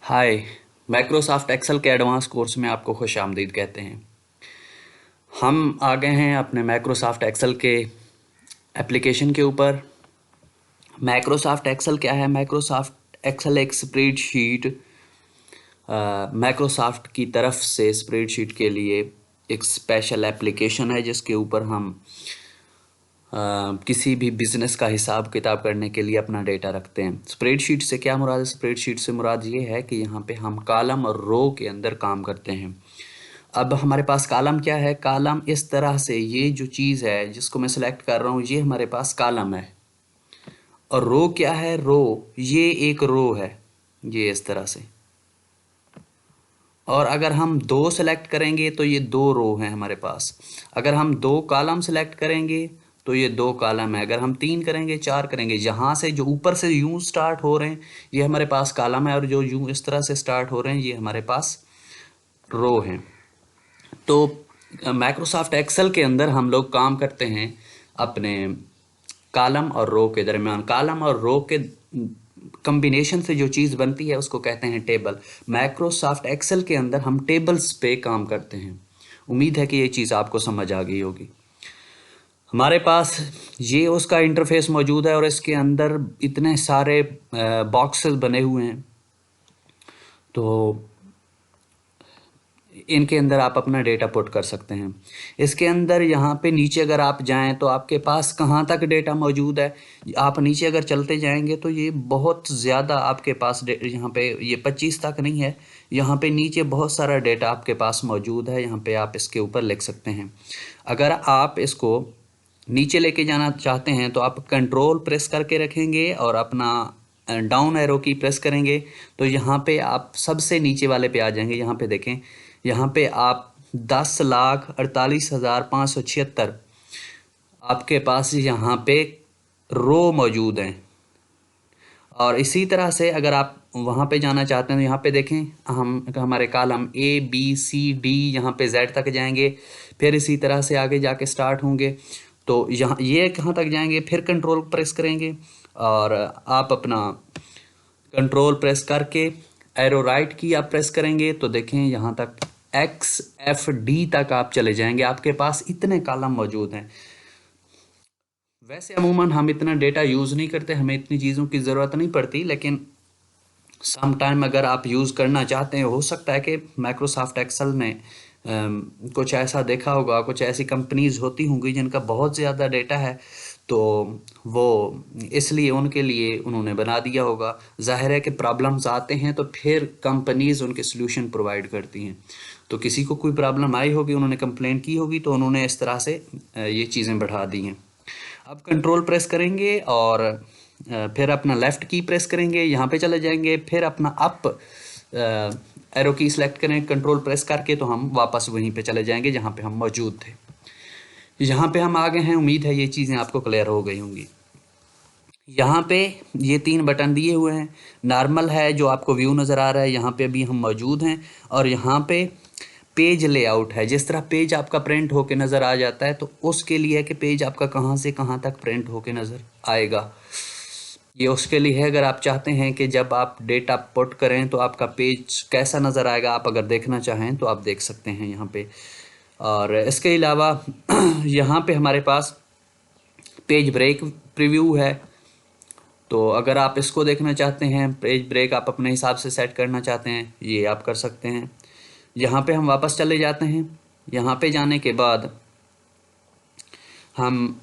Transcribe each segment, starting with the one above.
हाय। Microsoft Excel के advance course में आपको खुश आमदीद कहते हैं। हम आ गए हैं अपने माइक्रोसॉफ्ट एक्सेल के एप्लीकेशन के ऊपर। माइक्रोसॉफ्ट एक्सेल क्या है? माइक्रोसॉफ्ट एक्सेल एक स्प्रेडशीट माइक्रोसॉफ्ट की तरफ से स्प्रेडशीट के लिए एक स्पेशल एप्लीकेशन है जिसके ऊपर हम किसी भी बिज़नेस का हिसाब किताब करने के लिए अपना डेटा रखते हैं। स्प्रेडशीट से क्या मुराद है? स्प्रेडशीट से मुराद ये है कि यहाँ पे हम कॉलम और रो के अंदर काम करते हैं। अब हमारे पास कॉलम क्या है? कॉलम इस तरह से, ये जो चीज़ है जिसको मैं सिलेक्ट कर रहा हूँ ये हमारे पास कॉलम है। और रो क्या है? रो, ये एक रो है, ये इस तरह से। और अगर हम दो सेलेक्ट करेंगे तो ये दो रो हैं हमारे पास। अगर हम दो कॉलम सेलेक्ट करेंगे तो ये दो कॉलम है। अगर हम तीन करेंगे, चार करेंगे, जहाँ से जो ऊपर से यूं स्टार्ट हो रहे हैं ये हमारे पास कॉलम है, और जो यूं इस तरह से स्टार्ट हो रहे हैं ये हमारे पास रो हैं। तो माइक्रोसॉफ्ट एक्सेल के अंदर हम लोग काम करते हैं अपने कॉलम और रो के दरमियान। कॉलम और रो के कम्बिनेशन से जो चीज़ बनती है उसको कहते हैं टेबल। माइक्रोसॉफ्ट एक्सेल के अंदर हम टेबल्स पे काम करते हैं। उम्मीद है कि ये चीज़ आपको समझ आ गई होगी। हमारे पास ये उसका इंटरफेस मौजूद है और इसके अंदर इतने सारे बॉक्सेस बने हुए हैं। तो इनके अंदर आप अपना डेटा पुट कर सकते हैं। इसके अंदर यहाँ पे नीचे अगर आप जाएं तो आपके पास कहाँ तक डेटा मौजूद है। आप नीचे अगर चलते जाएंगे तो ये बहुत ज़्यादा आपके पास यहाँ पे ये 25 तक नहीं है। यहाँ पे नीचे बहुत सारा डेटा आपके पास मौजूद है। यहाँ पे आप इसके ऊपर लिख सकते हैं। अगर आप इसको नीचे लेके जाना चाहते हैं तो आप कंट्रोल प्रेस करके रखेंगे और अपना डाउन एरो की प्रेस करेंगे तो यहाँ पे आप सबसे नीचे वाले पे आ जाएंगे। यहाँ पे देखें, यहाँ पे आप 10,48,576 आपके पास यहाँ पे रो मौजूद हैं। और इसी तरह से अगर आप वहाँ पे जाना चाहते हैं तो यहाँ पे देखें, हम हमारे column A B C D यहाँ पे Z तक जाएंगे, फिर इसी तरह से आगे जाके स्टार्ट होंगे। तो यहाँ ये कहाँ तक जाएंगे, फिर कंट्रोल प्रेस करेंगे और आप अपना कंट्रोल प्रेस करके एरो राइट की आप प्रेस करेंगे तो देखें यहाँ तक XFD तक आप चले जाएंगे। आपके पास इतने कॉलम मौजूद हैं। वैसे अमूमन हम इतना डेटा यूज़ नहीं करते, हमें इतनी चीज़ों की ज़रूरत नहीं पड़ती, लेकिन सम टाइम अगर आप यूज़ करना चाहते हैं, हो सकता है कि माइक्रोसॉफ्ट एक्सेल ने कुछ ऐसा देखा होगा, कुछ ऐसी कंपनीज होती होंगी जिनका बहुत ज़्यादा डेटा है, तो वो इसलिए उनके लिए उन्होंने बना दिया होगा। जाहिर है कि प्रॉब्लम्स आते हैं तो फिर कंपनीज उनके सॉल्यूशन प्रोवाइड करती हैं। तो किसी को कोई प्रॉब्लम आई होगी, उन्होंने कंप्लेंट की होगी, तो उन्होंने इस तरह से ये चीज़ें बढ़ा दी हैं। अब कंट्रोल प्रेस करेंगे और फिर अपना लेफ़्ट की प्रेस करेंगे, यहाँ पे चले जाएंगे, फिर अपना अप एरो की सेलेक्ट करें कंट्रोल प्रेस करके, तो हम वापस वहीं पे चले जाएंगे जहाँ पे हम मौजूद थे। यहाँ पे हम आ गए हैं। उम्मीद है ये चीज़ें आपको क्लियर हो गई होंगी। यहाँ पे ये तीन बटन दिए हुए हैं। नॉर्मल है जो आपको व्यू नज़र आ रहा है, यहाँ पे भी हम मौजूद हैं। और यहाँ पे पेज लेआउट है, जिस तरह पेज आपका प्रिंट होके नज़र आ जाता है, तो उसके लिए है कि पेज आपका कहाँ से कहाँ तक प्रिंट होके नज़र आएगा। ये उसके लिए है, अगर आप चाहते हैं कि जब आप डेटा पुट करें तो आपका पेज कैसा नज़र आएगा, आप अगर देखना चाहें तो आप देख सकते हैं यहाँ पे। और इसके अलावा यहाँ पे हमारे पास पेज ब्रेक प्रीव्यू है। तो अगर आप इसको देखना चाहते हैं, पेज ब्रेक आप अपने हिसाब से सेट करना चाहते हैं, ये आप कर सकते हैं। यहाँ पे हम वापस चले जाते हैं। यहाँ पे जाने के बाद हम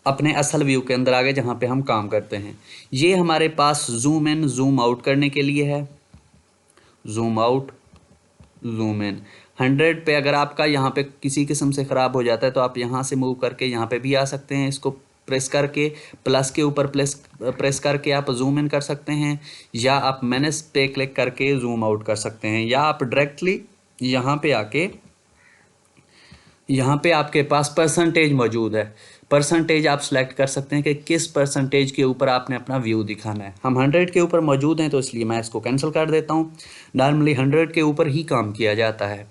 अपने असल व्यू के अंदर आ गए जहाँ पे हम काम करते हैं। ये हमारे पास जूम इन जूम आउट करने के लिए है। जूम आउट, जूम इन 100 पे अगर आपका यहाँ पे किसी किस्म से ख़राब हो जाता है तो आप यहाँ से मूव करके यहाँ पे भी आ सकते हैं। इसको प्रेस करके प्लस के ऊपर प्रेस करके आप जूम इन कर सकते हैं, या आप मैनेज पे क्लिक करके जूम आउट कर सकते हैं, या आप डायरेक्टली यहाँ पे आके यहाँ पे आपके पास परसेंटेज मौजूद है। परसेंटेज आप सेलेक्ट कर सकते हैं कि किस परसेंटेज के ऊपर आपने अपना व्यू दिखाना है। हम 100 के ऊपर मौजूद हैं तो इसलिए मैं इसको कैंसिल कर देता हूँ। नॉर्मली 100 के ऊपर ही काम किया जाता है।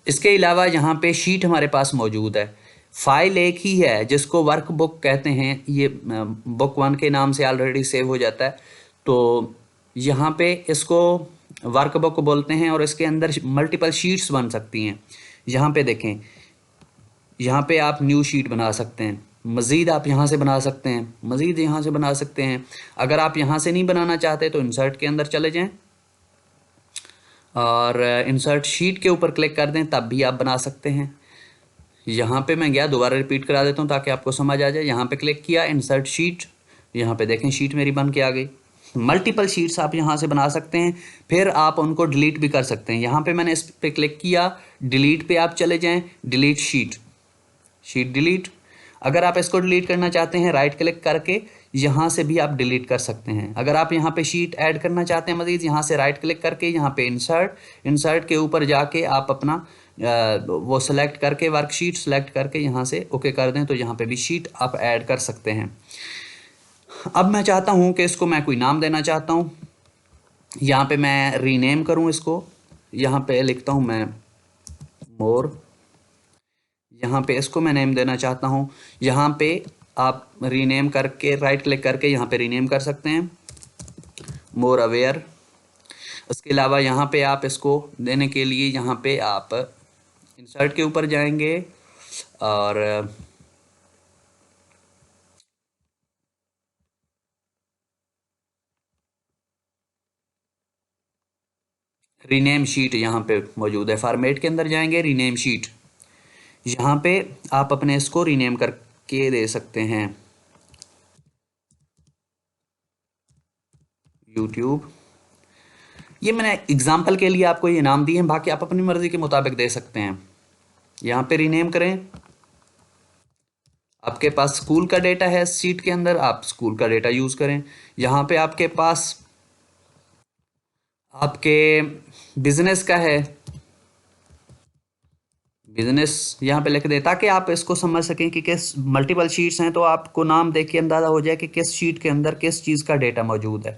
इसके अलावा यहाँ पे शीट हमारे पास मौजूद है। फाइल एक ही है जिसको वर्कबुक कहते हैं, ये बुक 1 के नाम से ऑलरेडी सेव हो जाता है। तो यहाँ पे इसको वर्कबुक बोलते हैं और इसके अंदर मल्टीपल शीट्स बन सकती हैं। यहाँ पे देखें, यहाँ पे आप न्यू शीट बना सकते हैं, मज़ीद आप यहाँ से बना सकते हैं, मज़ीद यहाँ से बना सकते हैं। अगर आप यहाँ से नहीं बनाना चाहते तो इंसर्ट के अंदर चले जाएं और इंसर्ट शीट के ऊपर क्लिक कर दें, तब भी आप बना सकते हैं। यहाँ पे मैं गया, दोबारा रिपीट करा देता हूँ ताकि आपको समझ आ जाए। यहाँ पे क्लिक किया, इंसर्ट शीट, यहाँ पे देखें शीट मेरी बन के आ गई। मल्टीपल शीट्स आप यहाँ से बना सकते हैं, फिर आप उनको डिलीट भी कर सकते हैं। यहाँ पे मैंने इस पे क्लिक किया, डिलीट पे आप चले जाएं, डिलीट शीट, शीट डिलीट। अगर आप इसको डिलीट करना चाहते हैं, राइट क्लिक करके यहाँ से भी आप डिलीट कर सकते हैं। अगर आप यहाँ पे शीट ऐड करना चाहते हैं मज़ीद, यहाँ से राइट क्लिक करके यहाँ पे इंसर्ट, इंसर्ट के ऊपर जाके आप अपना वो सेलेक्ट करके वर्कशीट सेलेक्ट करके यहाँ से ओके कर दें, तो यहाँ पे भी शीट आप ऐड कर सकते हैं। अब मैं चाहता हूँ कि इसको मैं कोई नाम देना चाहता हूँ, यहाँ पे मैं रीनेम करूँ इसको। यहाँ पे लिखता हूँ मैं मोर, यहाँ पे इसको मैं नेम देना चाहता हूँ। यहाँ पे आप रीनेम करके राइट क्लिक करके यहाँ पे रीनेम कर सकते हैं, मोर अवेयर। इसके अलावा यहाँ पे आप इसको देने के लिए यहाँ पे आप इंसर्ट के ऊपर जाएंगे और रीनेम शीट यहाँ पे मौजूद है, फॉर्मेट के अंदर जाएंगे, रीनेम शीट, यहाँ पे आप अपने इसको रीनेम करके दे सकते हैं, यूट्यूब। ये मैंने एग्जाम्पल के लिए आपको ये नाम दिए हैं, बाकी आप अपनी मर्जी के मुताबिक दे सकते हैं। यहाँ पे रीनेम करें, आपके पास स्कूल का डेटा है शीट के अंदर, आप स्कूल का डेटा यूज़ करें। यहाँ पे आपके पास आपके बिजनेस का है, बिजनेस यहाँ पे लिख दें ताकि आप इसको समझ सकें कि किस मल्टीपल शीट्स हैं, तो आपको नाम देख के अंदाज़ा हो जाए कि किस शीट के अंदर किस चीज़ का डेटा मौजूद है।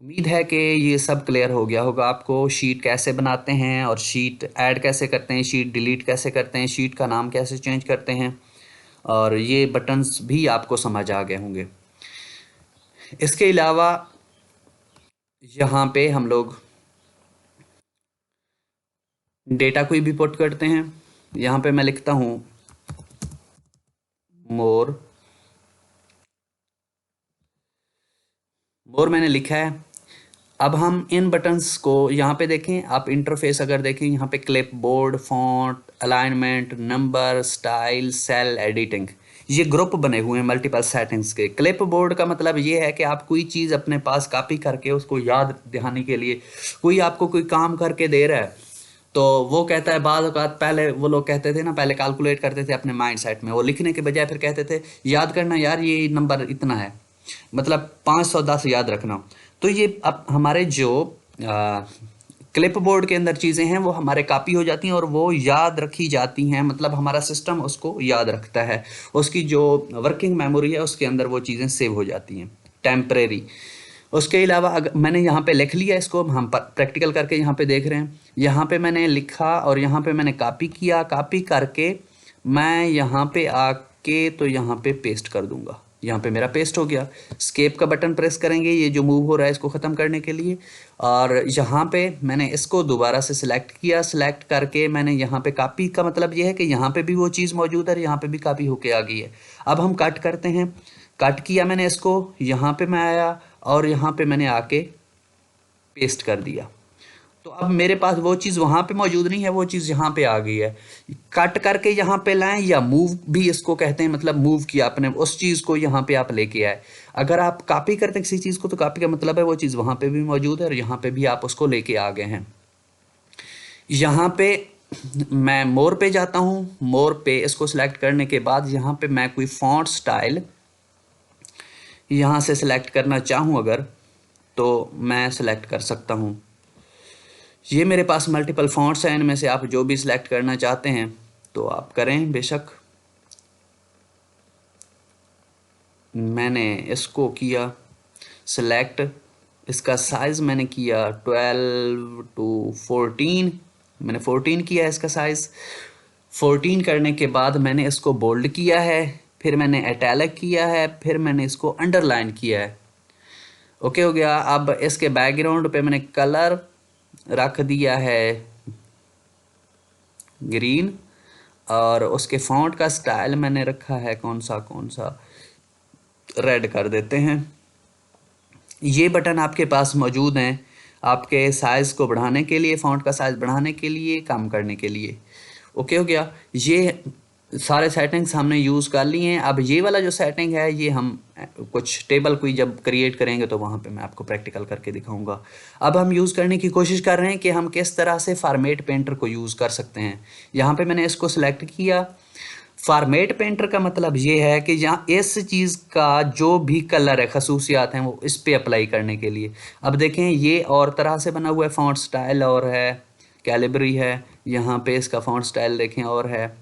उम्मीद है कि ये सब क्लियर हो गया होगा आपको, शीट कैसे बनाते हैं और शीट ऐड कैसे करते हैं, शीट डिलीट कैसे करते हैं, शीट का नाम कैसे चेंज करते हैं, और ये बटन्स भी आपको समझ आ गए होंगे। इसके अलावा यहाँ पे हम लोग डेटा कोई भी पुट करते हैं। यहाँ पे मैं लिखता हूँ मोर, मोर मैंने लिखा है। अब हम इन बटन्स को यहाँ पे देखें, आप इंटरफेस अगर देखें, यहाँ पे clipboard, font, alignment, number, style, cell, editing, ये ग्रुप बने हुए हैं मल्टीपल सेटिंग्स के। क्लिप बोर्ड का मतलब ये है कि आप कोई चीज़ अपने पास कॉपी करके उसको याद दिलाने के लिए, कोई आपको कोई काम करके दे रहा है तो वो कहता है, बाद औक़ात पहले वो लोग कहते थे ना, पहले कैलकुलेट करते थे अपने माइंड सेट में, वो लिखने के बजाय फिर कहते थे याद करना यार ये नंबर इतना है, मतलब 510 याद रखना। तो ये अब हमारे जो क्लिप बोर्ड के अंदर चीज़ें हैं वो हमारे कॉपी हो जाती हैं और वो याद रखी जाती हैं, मतलब हमारा सिस्टम उसको याद रखता है, उसकी जो वर्किंग मेमोरी है उसके अंदर वो चीज़ें सेव हो जाती हैं टेम्परेरी। उसके अलावा अगर मैंने यहाँ पे लिख लिया, इसको हम प्रैक्टिकल करके यहाँ पे देख रहे हैं, यहाँ पे मैंने लिखा और यहाँ पे मैंने कॉपी किया, कॉपी करके मैं यहाँ पे आके तो यहाँ पे पेस्ट कर दूंगा, यहाँ पे मेरा पेस्ट हो गया। स्केप का बटन प्रेस करेंगे, ये जो मूव हो रहा है इसको ख़त्म करने के लिए, और यहाँ पे मैंने इसको दोबारा से सिलेक्ट किया, सिलेक्ट करके मैंने यहाँ पे कॉपी का मतलब ये है कि यहाँ पे भी वो चीज़ मौजूद है और यहाँ पे भी कॉपी होके आ गई है। अब हम कट करते हैं, कट किया मैंने इसको, यहाँ पे मैं आया और यहाँ पे मैंने आके पेस्ट कर दिया, तो अब मेरे पास वो चीज़ वहाँ पे मौजूद नहीं है, वो चीज़ यहाँ पे आ गई है। कट करके यहाँ पे लाएं या मूव भी इसको कहते हैं, मतलब मूव किया अपने उस चीज़ को यहाँ पे आप लेके आए। अगर आप कॉपी करते हैं किसी चीज़ को तो कॉपी का मतलब है वो चीज़ वहाँ पे भी मौजूद है और यहाँ पे भी आप उसको लेके आ गए हैं। यहाँ पे मैं मोर पे जाता हूँ, मोर पे इसको सिलेक्ट करने के बाद यहाँ पे मैं कोई फॉन्ट स्टाइल यहाँ से सिलेक्ट करना चाहूँ अगर, तो मैं सिलेक्ट कर सकता हूँ। ये मेरे पास मल्टीपल फॉन्ट्स हैं, इनमें से आप जो भी सिलेक्ट करना चाहते हैं तो आप करें बेशक। मैंने इसको किया सिलेक्ट, इसका साइज़ मैंने किया 12 to 14, मैंने 14 किया है इसका साइज़। 14 करने के बाद मैंने इसको बोल्ड किया है, फिर मैंने इटैलिक किया है, फिर मैंने इसको अंडरलाइन किया है। ओके हो गया। अब इसके बैकग्राउंड पे मैंने कलर रख दिया है ग्रीन, और उसके फॉन्ट का स्टाइल मैंने रखा है कौन सा रेड कर देते हैं। ये बटन आपके पास मौजूद हैं आपके साइज़ को बढ़ाने के लिए, फ़ॉन्ट का साइज़ बढ़ाने के लिए, कम करने के लिए। ओके हो गया। ये सारे सेटिंग्स हमने यूज़ कर लिए हैं। अब ये वाला जो सेटिंग है ये हम कुछ टेबल कोई जब क्रिएट करेंगे तो वहाँ पे मैं आपको प्रैक्टिकल करके दिखाऊंगा। अब हम यूज़ करने की कोशिश कर रहे हैं कि हम किस तरह से फॉर्मेट पेंटर को यूज़ कर सकते हैं। यहाँ पे मैंने इसको सिलेक्ट किया। फॉर्मेट पेंटर का मतलब ये है कि जहाँ इस चीज़ का जो भी कलर है, खसूसियात हैं, वो इस पे अप्लाई करने के लिए। अब देखें ये और तरह से बना हुआ है, फ़ॉन्ट स्टाइल और है, कैलिबरी है, यहाँ पे इसका फ़ॉन्ट स्टाइल देखें और है,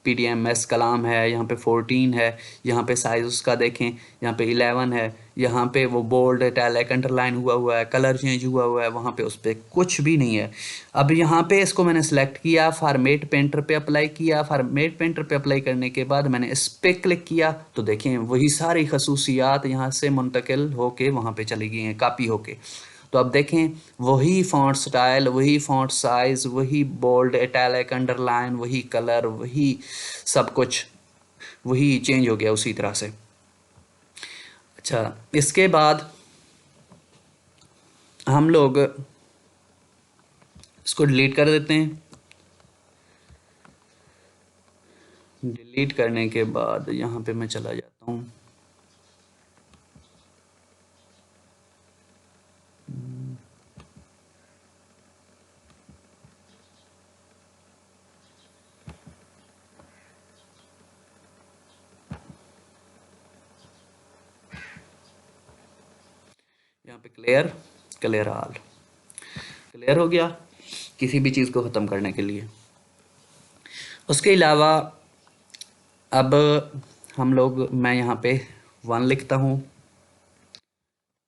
PDMS कलाम है, यहाँ पे 14 है, यहाँ पे साइज़ उसका देखें, यहाँ पे 11 है, यहाँ पे वो बोल्ड इटैलिक अंडरलाइन हुआ है, कलर चेंज हुआ है, वहाँ पे उस पर कुछ भी नहीं है। अब यहाँ पे इसको मैंने सेलेक्ट किया, फॉर्मेट पेंटर पे अप्लाई किया। फॉर्मेट पेंटर पे अप्लाई करने के बाद मैंने इस पर क्लिक किया तो देखें वही सारी खसूसियात यहाँ से मुंतकिल होके वहाँ पे चली गई हैं, कापी होके। तो अब देखें वही फॉन्ट स्टाइल, वही फॉन्ट साइज़, वही बोल्ड इटैलिक अंडरलाइन, वही कलर, वही सब कुछ वही चेंज हो गया उसी तरह से। अच्छा, इसके बाद हम लोग इसको डिलीट कर देते हैं। डिलीट करने के बाद यहाँ पे मैं चला जाता हूँ। यहाँ पे क्लियर ऑल क्लियर हो गया किसी भी चीज़ को ख़त्म करने के लिए। उसके अलावा अब हम लोग, मैं यहाँ पे 1 लिखता हूँ,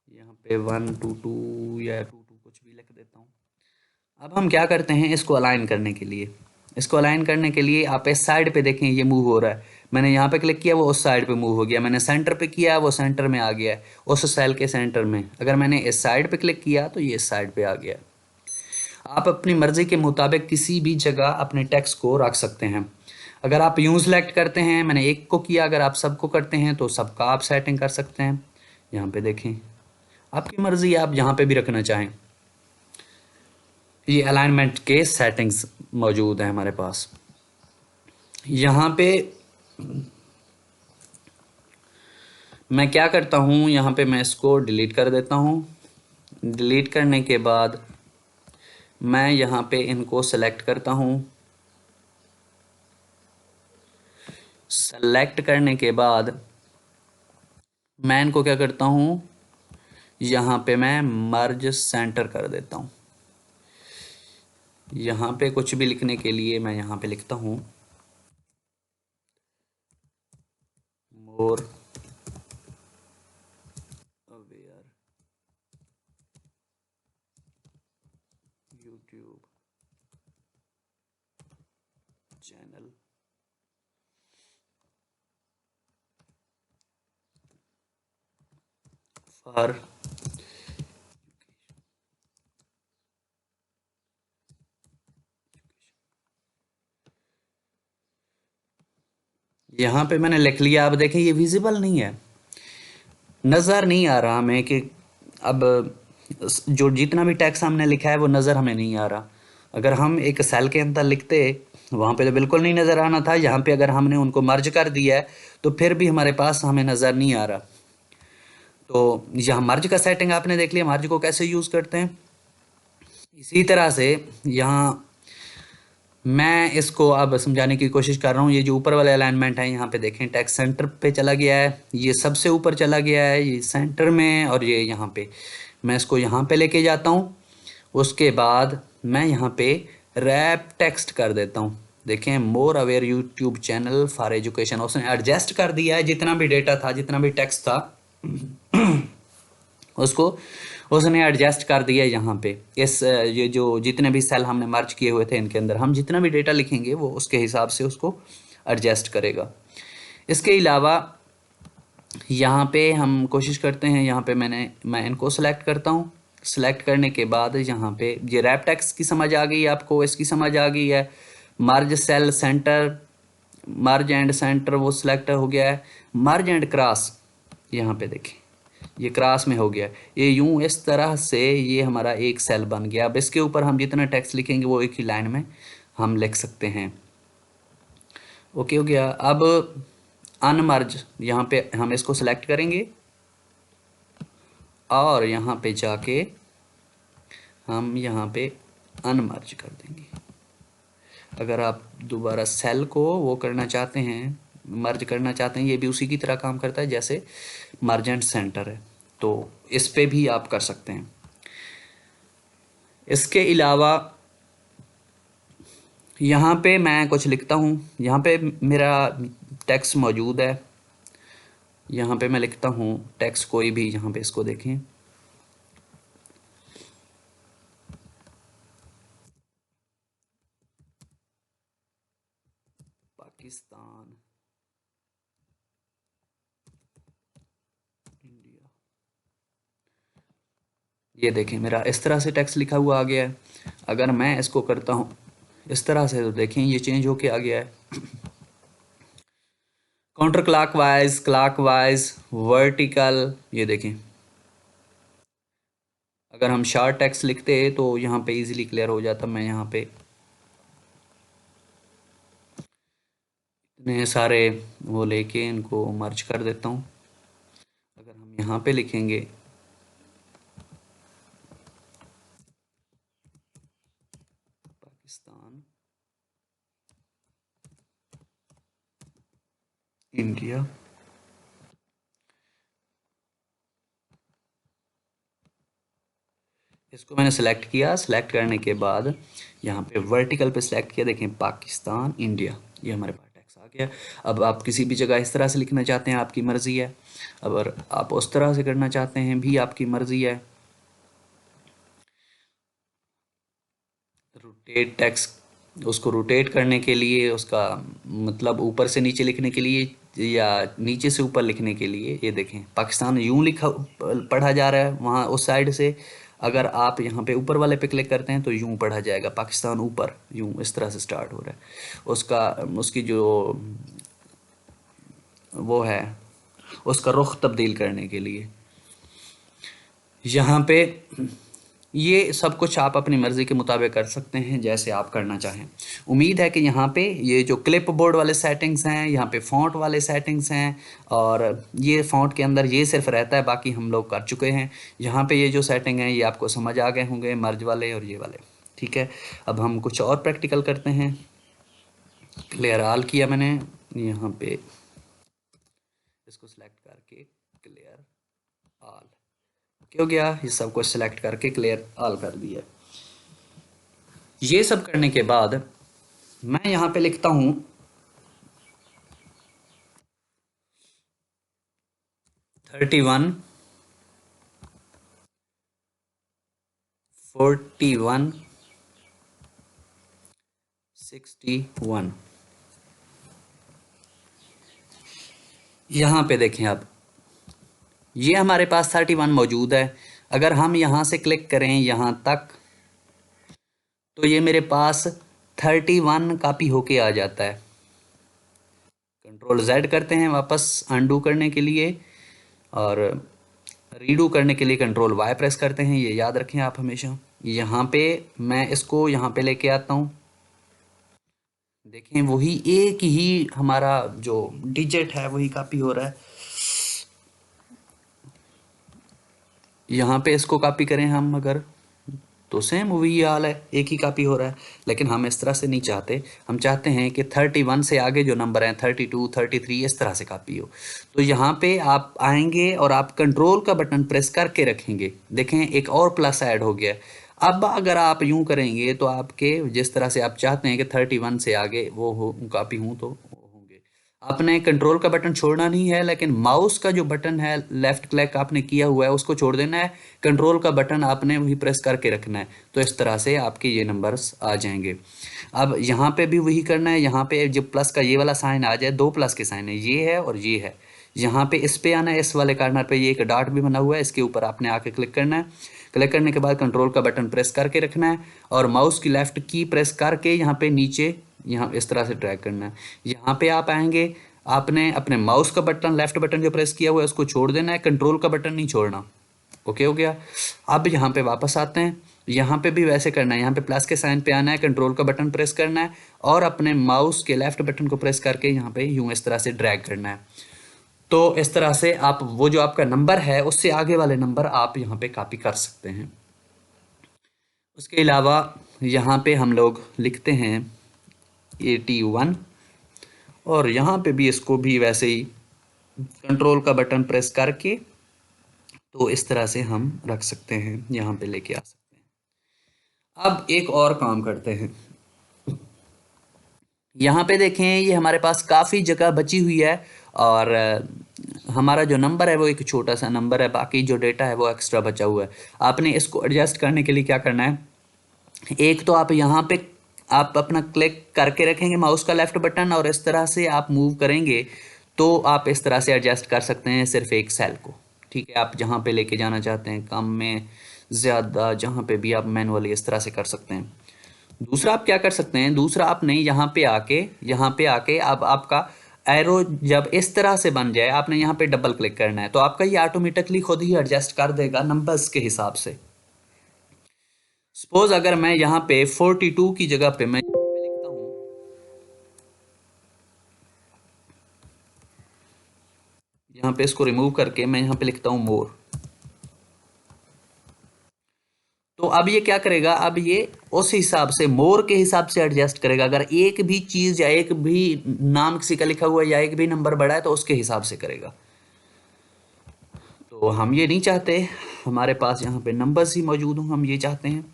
यहाँ पे 1 2 2 या 2 2 कुछ भी लिख देता हूँ। अब हम क्या करते हैं इसको अलाइन करने के लिए। इसको अलाइन करने के लिए आप इस साइड पे देखें ये मूव हो रहा है, मैंने यहाँ पे क्लिक किया वो उस साइड पे मूव हो गया, मैंने सेंटर पे किया वो सेंटर में आ गया है, उस सेल के सेंटर में। अगर मैंने इस साइड पे क्लिक किया तो ये इस साइड पे आ गया। आप अपनी मर्ज़ी के मुताबिक किसी भी जगह अपने टेक्स्ट को रख सकते हैं। अगर आप यूँ सेलेक्ट करते हैं, मैंने एक को किया, अगर आप सबको करते हैं तो सबका आप सेटिंग कर सकते हैं। यहाँ पे देखें आपकी मर्ज़ी, आप जहाँ पे भी रखना चाहें। ये अलाइनमेंट के सेटिंग्स मौजूद हैं हमारे पास। यहाँ पे मैं क्या करता हूँ, यहाँ पे मैं इसको डिलीट कर देता हूँ। डिलीट करने के बाद मैं यहाँ पे इनको सेलेक्ट करता हूँ। सेलेक्ट करने के बाद मैं इनको क्या करता हूँ, यहाँ पे मैं मर्ज सेंटर कर देता हूँ। यहाँ पे कुछ भी लिखने के लिए मैं यहाँ पे लिखता हूँ more aware YouTube channel for यहाँ पे मैंने लिख लिया। अब देखें ये विजिबल नहीं है, नज़र नहीं आ रहा हमें कि अब जो जितना भी टैक्स हमने लिखा है वो नज़र हमें नहीं आ रहा। अगर हम एक सेल के अंदर लिखते वहाँ पे तो बिल्कुल नहीं नज़र आना था, यहाँ पे अगर हमने उनको मर्ज कर दिया है तो फिर भी हमारे पास हमें नज़र नहीं आ रहा। तो यहाँ मर्ज का सेटिंग आपने देख लिया, मर्ज को कैसे यूज़ करते हैं। इसी तरह से यहाँ मैं इसको अब समझाने की कोशिश कर रहा हूँ। ये जो ऊपर वाले अलाइनमेंट है यहाँ पे देखें टेक्स्ट सेंटर पे चला गया है, ये सबसे ऊपर चला गया है, ये सेंटर में, और ये यहाँ पे मैं इसको यहाँ पे लेके जाता हूँ। उसके बाद मैं यहाँ पे रैप टेक्स्ट कर देता हूँ। देखें more aware YouTube channel for education, उसने एडजस्ट कर दिया है जितना भी डेटा था, जितना भी टेक्स्ट था उसको उसने एडजस्ट कर दिया यहाँ पे। इस ये जो जितने भी सेल हमने मर्ज किए हुए थे इनके अंदर हम जितना भी डेटा लिखेंगे वो उसके हिसाब से उसको एडजस्ट करेगा। इसके अलावा यहाँ पे हम कोशिश करते हैं, यहाँ पे मैं इनको सेलेक्ट करता हूँ। सेलेक्ट करने के बाद यहाँ पे ये रैप टेक्स्ट की समझ आ गई, आपको इसकी समझ आ गई है। Merge cell center, merge and center वो सिलेक्ट हो गया है। मर्ज एंड क्रॉस, यहाँ पे देखें ये क्रॉस में हो गया। ये यूं इस तरह से ये हमारा एक सेल बन गया। अब इसके ऊपर हम जितना टेक्स्ट लिखेंगे वो एक ही लाइन में हम लिख सकते हैं। ओके हो गया। अब अनमर्ज, यहाँ पे हम इसको सिलेक्ट करेंगे और यहाँ पे जाके हम यहाँ पे अनमर्ज कर देंगे। अगर आप दोबारा सेल को वो करना चाहते हैं, मर्ज करना चाहते हैं, ये भी उसी की तरह काम करता है जैसे मर्ज एंड सेंटर है, तो इस पे भी आप कर सकते हैं। इसके अलावा यहाँ पे मैं कुछ लिखता हूँ, यहाँ पे मेरा टेक्स्ट मौजूद है। यहाँ पे मैं लिखता हूँ टेक्स्ट कोई भी, यहाँ पे इसको देखें, पाकिस्तान इंडिया। ये देखें मेरा इस तरह से टेक्स्ट लिखा हुआ आ गया है। अगर मैं इसको करता हूँ इस तरह से तो देखें ये चेंज होके आ गया है। काउंटर क्लॉकवाइज, क्लॉकवाइज, वर्टिकल, ये देखें। अगर हम शार्ट टेक्स्ट लिखते तो यहाँ पे इजीली क्लियर हो जाता। मैं यहाँ पे इतने सारे वो लेके इनको मर्ज कर देता हूँ। अगर हम यहाँ पे लिखेंगे पाकिस्तान इंडिया, इसको मैंने सेलेक्ट किया। सेलेक्ट करने के बाद यहाँ पे वर्टिकल पे सेलेक्ट किया, देखें पाकिस्तान इंडिया, ये हमारे पास टेक्स्ट आ गया। अब आप किसी भी जगह इस तरह से लिखना चाहते हैं आपकी मर्ज़ी है, अगर आप उस तरह से करना चाहते हैं भी आपकी मर्ज़ी है। रोटेट टेक्स्ट, उसको रोटेट करने के लिए, उसका मतलब ऊपर से नीचे लिखने के लिए या नीचे से ऊपर लिखने के लिए, ये देखें पाकिस्तान यूं लिखा पढ़ा जा रहा है वहाँ उस साइड से। अगर आप यहाँ पे ऊपर वाले पे क्लिक करते हैं तो यूं पढ़ा जाएगा, पाकिस्तान ऊपर यूं इस तरह से स्टार्ट हो रहा है। उसका उसकी जो वो है उसका रुख तब्दील करने के लिए यहाँ पे ये सब कुछ आप अपनी मर्ज़ी के मुताबिक कर सकते हैं जैसे आप करना चाहें। उम्मीद है कि यहाँ पे ये जो क्लिप बोर्ड वाले सेटिंग्स हैं, यहाँ पे फ़ॉन्ट वाले सेटिंग्स हैं, और ये फ़ॉन्ट के अंदर ये सिर्फ रहता है, बाकी हम लोग कर चुके हैं। यहाँ पे ये जो सेटिंग है ये आपको समझ आ गए होंगे, मर्ज वाले और ये वाले। ठीक है, अब हम कुछ और प्रैक्टिकल करते हैं। क्लियर ऑल किया मैंने, यहाँ पे इसको सिलेक्ट करके क्लियर ऑल हो गया। ये सब कुछ सिलेक्ट करके क्लियर ऑल कर दिया। ये सब करने के बाद मैं यहाँ पे लिखता हूँ 31 41 61। यहाँ पे देखें आप, ये हमारे पास 31 मौजूद है। अगर हम यहाँ से क्लिक करें यहाँ तक तो ये मेरे पास 31 कॉपी होके आ जाता है। कंट्रोल Z करते हैं वापस अनडू करने के लिए, और रीडू करने के लिए कंट्रोल Y प्रेस करते हैं, ये याद रखें आप हमेशा। यहाँ पे मैं इसको यहाँ पे लेके आता हूँ, देखें वही एक ही हमारा जो डिजिट है वही कॉपी हो रहा है। यहाँ पे इसको कॉपी करें हम अगर तो सेम वही हाल है, एक ही कॉपी हो रहा है। लेकिन हम इस तरह से नहीं चाहते, हम चाहते हैं कि 31 से आगे जो नंबर हैं 32 33 इस तरह से कॉपी हो। तो यहाँ पे आप आएंगे और आप कंट्रोल का बटन प्रेस करके रखेंगे, देखें एक और प्लस ऐड हो गया। अब अगर आप यूं करेंगे तो आपके जिस तरह से आप चाहते हैं कि 31 से आगे वो हो कॉपी हूँ तो होंगे। आपने कंट्रोल का बटन छोड़ना नहीं है, लेकिन माउस का जो बटन है लेफ्ट क्लिक आपने किया हुआ है उसको छोड़ देना है, कंट्रोल का बटन आपने वही प्रेस करके रखना है। तो इस तरह से आपके ये नंबर्स आ जाएंगे। अब यहाँ पे भी वही करना है, यहाँ पे जब प्लस का ये वाला साइन आ जाए, दो प्लस के साइन है, ये है और ये है, यहाँ पे इस पे आना है, इस वाले कार्नर पे ये एक डॉट भी बना हुआ है, इसके ऊपर आपने आके क्लिक करना है। क्लिक करने के बाद कंट्रोल का बटन प्रेस करके रखना है और माउस की लेफ्ट की प्रेस करके यहाँ पे नीचे यहाँ इस तरह से ड्रैग करना है। यहाँ पे आप आएंगे, आपने अपने माउस का बटन लेफ्ट बटन जो प्रेस किया हुआ है उसको छोड़ देना है, कंट्रोल का बटन नहीं छोड़ना। ओके हो गया। अब यहाँ पे वापस आते हैं, यहाँ पे भी वैसे करना है, यहाँ पे प्लस के साइन पे आना है, कंट्रोल का बटन प्रेस करना है और अपने माउस के लेफ्ट बटन को प्रेस करके यहाँ पे यूं इस तरह से ड्रैग करना है। तो इस तरह से आप वो जो आपका नंबर है उससे आगे वाले नंबर आप यहाँ पे कॉपी कर सकते हैं। उसके अलावा यहाँ पे हम लोग लिखते हैं 81 और यहाँ पे भी इसको भी वैसे ही कंट्रोल का बटन प्रेस करके तो इस तरह से हम रख सकते हैं, यहाँ पे लेके आ सकते हैं। अब एक और काम करते हैं, यहाँ पे देखें ये हमारे पास काफ़ी जगह बची हुई है और हमारा जो नंबर है वो एक छोटा सा नंबर है, बाकी जो डेटा है वो एक्स्ट्रा बचा हुआ है। आपने इसको एडजस्ट करने के लिए क्या करना है, एक तो आप यहाँ पे आप अपना क्लिक करके रखेंगे माउस का लेफ्ट बटन और इस तरह से आप मूव करेंगे तो आप इस तरह से एडजस्ट कर सकते हैं सिर्फ एक सेल को। ठीक है, आप जहाँ पे लेके जाना चाहते हैं, कम में ज़्यादा, जहाँ पे भी आप मैनुअली इस तरह से कर सकते हैं। दूसरा आप क्या कर सकते हैं, दूसरा आपने यहाँ पे आके अब आपका एरो जब इस तरह से बन जाए, आपने यहाँ पे डबल क्लिक करना है तो आपका ये ऑटोमेटिकली खुद ही एडजस्ट कर देगा नंबर्स के हिसाब से। सपोज अगर मैं यहाँ पे 42 की जगह पे मैं यहाँ पे लिखता हूँ, यहाँ पे इसको रिमूव करके मैं यहाँ पे लिखता हूँ मोर, तो अब ये क्या करेगा, अब ये उस हिसाब से मोर के हिसाब से एडजस्ट करेगा। अगर एक भी चीज या एक भी नाम किसी का लिखा हुआ है या एक भी नंबर बढ़ा है तो उसके हिसाब से करेगा। तो हम ये नहीं चाहते, हमारे पास यहाँ पे नंबर्स ही मौजूद हों, हम ये चाहते हैं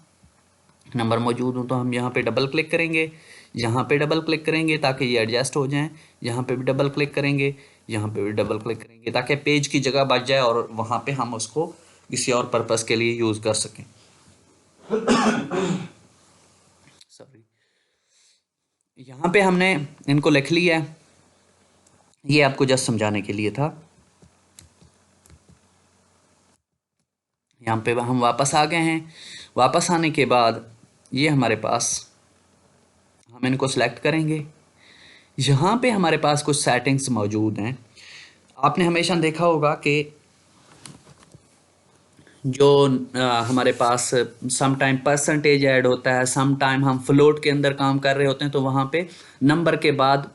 नंबर मौजूद हों। तो हम यहाँ पे डबल क्लिक करेंगे, यहाँ पे डबल क्लिक करेंगे ताकि ये एडजस्ट हो जाएं, यहाँ पे भी डबल क्लिक करेंगे, यहाँ पे भी डबल क्लिक करेंगे ताकि पेज की जगह बच जाए और वहाँ पे हम उसको किसी और पर्पस के लिए यूज़ कर सकें। सॉरी, यहाँ पे हमने इनको लिख लिया है, ये आपको जस्ट समझाने के लिए था। यहाँ पे हम वापस आ गए हैं, वापस आने के बाद ये हमारे पास, हम इनको सेलेक्ट करेंगे, यहाँ पे हमारे पास कुछ सेटिंग्स मौजूद हैं। आपने हमेशा देखा होगा कि जो हमारे पास सम टाइम परसेंटेज ऐड होता है, सम टाइम हम फ्लोट के अंदर काम कर रहे होते हैं तो वहाँ पे नंबर के बाद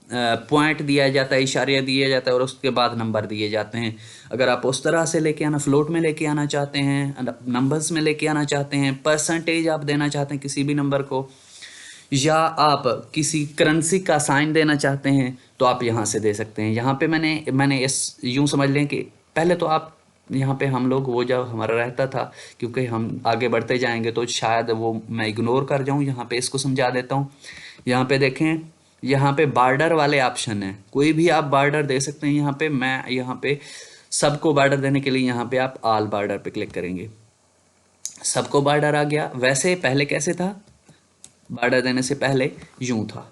पॉइंट दिया जाता है, इशारिया दिया जाता है और उसके बाद नंबर दिए जाते हैं। अगर आप उस तरह से लेके आना, फ्लोट में लेके आना चाहते हैं, नंबर्स में लेके आना चाहते हैं, परसेंटेज आप देना चाहते हैं किसी भी नंबर को, या आप किसी करेंसी का साइन देना चाहते हैं तो आप यहाँ से दे सकते हैं। यहाँ पे मैंने इस यूँ समझ लें कि पहले तो आप यहाँ पे हम लोग वो जब हमारा रहता था, क्योंकि हम आगे बढ़ते जाएंगे तो शायद वो मैं इग्नोर कर जाऊँ, यहाँ पे इसको समझा देता हूँ। यहाँ पे देखें, यहाँ पे बार्डर वाले ऑप्शन है, कोई भी आप बार्डर दे सकते हैं। यहाँ पे मैं यहाँ पे सबको बार्डर देने के लिए यहाँ पे आप ऑल बार्डर पे क्लिक करेंगे, सबको बार्डर आ गया। वैसे पहले कैसे था, बार्डर देने से पहले यूं था,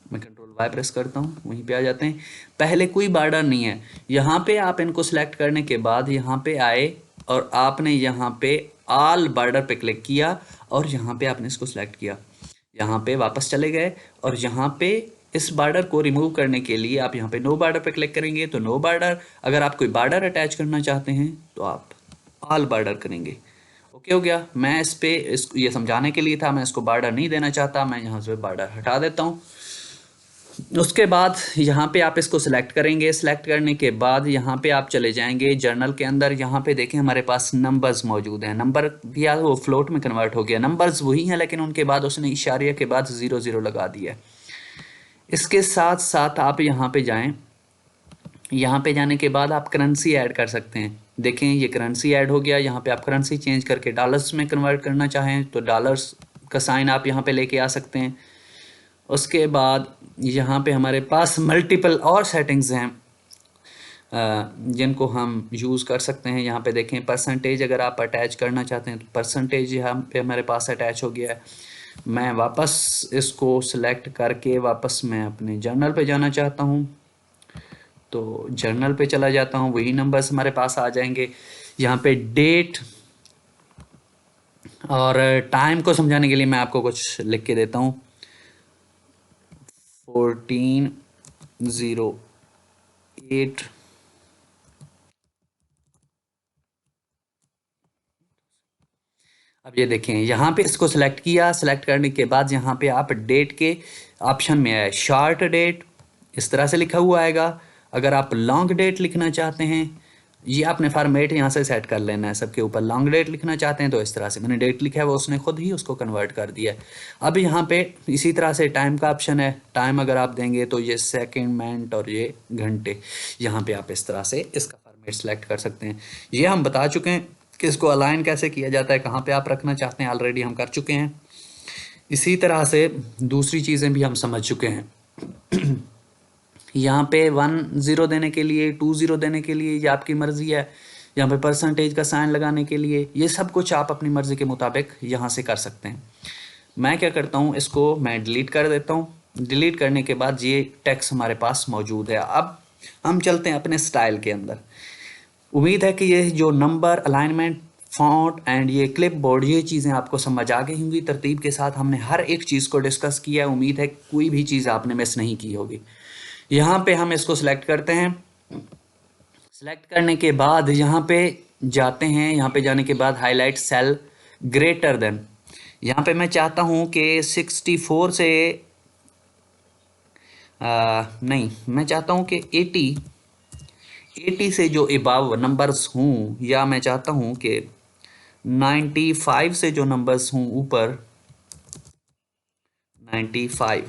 मैं कंट्रोल वाई प्रेस करता हूँ, वहीं पे आ जाते हैं। पहले कोई बार्डर नहीं है। यहाँ पे आप इनको सिलेक्ट करने के बाद यहाँ पे आए और आपने यहाँ पे ऑल बार्डर पे क्लिक किया और यहाँ पे आपने इसको सिलेक्ट किया, यहाँ पे वापस चले गए और यहाँ पे इस बार्डर को रिमूव करने के लिए आप यहाँ पे नो बार्डर पे क्लिक करेंगे तो नो बार्डर। अगर आप कोई बार्डर अटैच करना चाहते हैं तो आप ऑल बार्डर करेंगे। ओके हो गया। मैं ये समझाने के लिए था, मैं इसको बार्डर नहीं देना चाहता, मैं यहाँ से बार्डर हटा देता हूँ। उसके बाद यहाँ पे आप इसको सिलेक्ट करेंगे, सिलेक्ट करने के बाद यहाँ पे आप चले जाएंगे जर्नल के अंदर। यहाँ पे देखें हमारे पास नंबर्स मौजूद हैं, नंबर दिया वो फ्लोट में कन्वर्ट हो गया, नंबर्स वही हैं लेकिन उनके बाद उसने इशारिया के बाद 00 लगा दिया। इसके साथ साथ आप यहाँ पे जाएं, यहाँ पे जाने के बाद आप करेंसी ऐड कर सकते हैं। देखें ये करेंसी ऐड हो गया। यहाँ पे आप करेंसी चेंज करके डॉलर्स में कन्वर्ट करना चाहें तो डॉलर्स का साइन आप यहाँ पे लेके आ सकते हैं। उसके बाद यहाँ पे हमारे पास मल्टीपल और सेटिंग्स हैं जिनको हम यूज़ कर सकते हैं। यहाँ पे देखें परसेंटेज, अगर आप अटैच करना चाहते हैं तो परसेंटेज यहाँ पे हमारे पास अटैच हो गया है। मैं वापस इसको सिलेक्ट करके वापस मैं अपने जर्नल पे जाना चाहता हूँ, तो जर्नल पे चला जाता हूँ, वही नंबर्स हमारे पास आ जाएंगे। यहाँ पे डेट और टाइम को समझाने के लिए मैं आपको कुछ लिख के देता हूँ। 1408। अब ये देखें, यहाँ पे इसको सिलेक्ट किया, सिलेक्ट करने के बाद यहाँ पे आप डेट के ऑप्शन में आए, शॉर्ट डेट इस तरह से लिखा हुआ आएगा। अगर आप लॉन्ग डेट लिखना चाहते हैं, ये आपने फॉर्मेट यहाँ से सेट कर लेना है सबके ऊपर। लॉन्ग डेट लिखना चाहते हैं तो इस तरह से, मैंने डेट लिखा है वो उसने खुद ही उसको कन्वर्ट कर दिया है। अब यहाँ पे इसी तरह से टाइम का ऑप्शन है, टाइम अगर आप देंगे तो ये सेकेंड, मिनट और ये घंटे, यहाँ पे आप इस तरह से इसका फॉर्मेट सेलेक्ट कर सकते हैं। ये हम बता चुके हैं कि इसको अलाइन कैसे किया जाता है, कहाँ पे आप रखना चाहते हैं, ऑलरेडी हम कर चुके हैं। इसी तरह से दूसरी चीज़ें भी हम समझ चुके हैं। यहाँ पे 10 देने के लिए, 20 देने के लिए ये आपकी मर्ज़ी है। यहाँ पे परसेंटेज का साइन लगाने के लिए, ये सब कुछ आप अपनी मर्ज़ी के मुताबिक यहाँ से कर सकते हैं। मैं क्या करता हूँ, इसको मैं डिलीट कर देता हूँ। डिलीट करने के बाद ये टेक्स्ट हमारे पास मौजूद है। अब हम चलते हैं अपने स्टाइल के अंदर। उम्मीद है कि ये जो नंबर, अलाइनमेंट, फॉन्ट एंड ये क्लिप बोर्ड, ये चीज़ें आपको समझ आ गई होंगी। तरतीब के साथ हमने हर एक चीज़ को डिस्कस किया है। उम्मीद है कोई भी चीज़ आपने मिस नहीं की होगी। यहाँ पे हम इसको सिलेक्ट करते हैं। सिलेक्ट करने के बाद यहाँ पे जाते हैं। यहाँ पे जाने के बाद हाईलाइट सेल ग्रेटर देन, यहाँ पे मैं चाहता हूँ कि 64 से नहीं, मैं चाहता हूँ कि 80 से जो अबव नंबर्स हों, या मैं चाहता हूँ कि 95 से जो नंबर्स हों ऊपर, 95।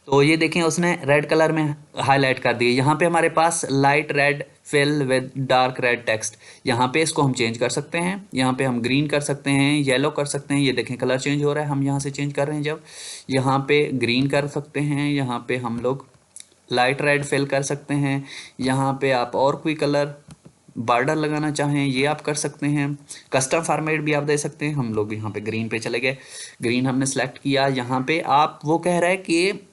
तो ये देखें उसने रेड कलर में हाईलाइट कर दिए। यहाँ पे हमारे पास light red fill with dark red text, यहाँ पे इसको हम चेंज कर सकते हैं। यहाँ पे हम ग्रीन कर सकते हैं, येलो कर सकते हैं। ये देखें कलर चेंज हो रहा है, हम यहाँ से चेंज कर रहे हैं जब। यहाँ पे ग्रीन कर सकते हैं, यहाँ पे हम लोग लाइट रेड फिल कर सकते हैं। यहाँ पे आप और कोई कलर बॉर्डर लगाना चाहें ये आप कर सकते हैं। कस्टम फॉर्मेट भी आप दे सकते हैं। हम लोग यहाँ पे ग्रीन पे चले गए, ग्रीन हमने सेलेक्ट किया। यहाँ पे आप, वो कह रहा है कि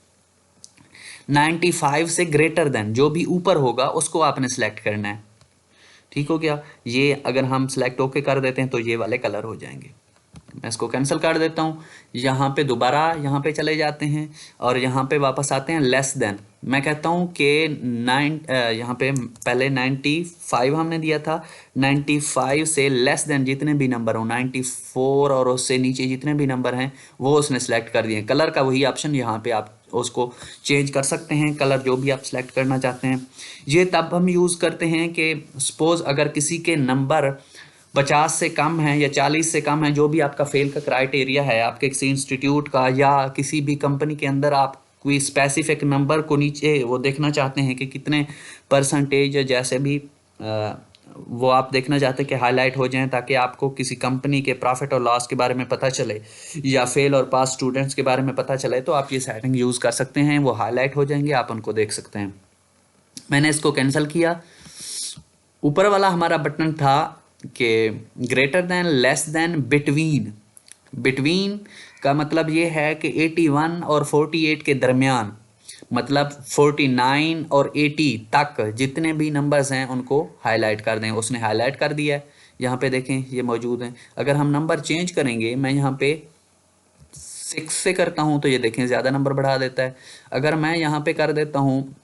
95 से ग्रेटर देन, जो भी ऊपर होगा उसको आपने सेलेक्ट करना है। ठीक हो गया। ये अगर हम सेलेक्ट ओके कर देते हैं तो ये वाले कलर हो जाएंगे। मैं इसको कैंसिल कर देता हूँ। यहाँ पे दोबारा यहाँ पे चले जाते हैं और यहाँ पे वापस आते हैं लेस देन। मैं कहता हूँ कि यहाँ पे पहले 95 हमने दिया था, 95 से लेस देन जितने भी नंबर हो, 94 और उससे नीचे जितने भी नंबर हैं वो उसने सेलेक्ट कर दिए। कलर का वही ऑप्शन, यहाँ पे आप उसको चेंज कर सकते हैं, कलर जो भी आप सेलेक्ट करना चाहते हैं। ये तब हम यूज़ करते हैं कि सपोज़ अगर किसी के नंबर 50 से कम है या 40 से कम है, जो भी आपका फेल का क्राइटेरिया है आपके किसी इंस्टीट्यूट का या किसी भी कंपनी के अंदर, आप कोई स्पेसिफिक नंबर को नीचे वो देखना चाहते हैं कि कितने परसेंटेज, जैसे भी वो आप देखना चाहते हैं कि हाईलाइट हो जाएं, ताकि आपको किसी कंपनी के प्रॉफिट और लॉस के बारे में पता चले या फेल और पास स्टूडेंट्स के बारे में पता चले, तो आप ये सेटिंग यूज़ कर सकते हैं। वो हाईलाइट हो जाएंगे, आप उनको देख सकते हैं। मैंने इसको कैंसिल किया। ऊपर वाला हमारा बटन था कि greater than, less than, between. Between का मतलब ये है कि 81 और 48 के दरमियान, मतलब 49 और 80 तक जितने भी नंबर्स हैं उनको हाईलाइट कर दें। उसने हाईलाइट कर दिया है, यहाँ पे देखें ये मौजूद हैं। अगर हम नंबर चेंज करेंगे, मैं यहाँ पे 6 से करता हूँ तो ये देखें ज़्यादा नंबर बढ़ा देता है। अगर मैं यहाँ पे कर देता हूँ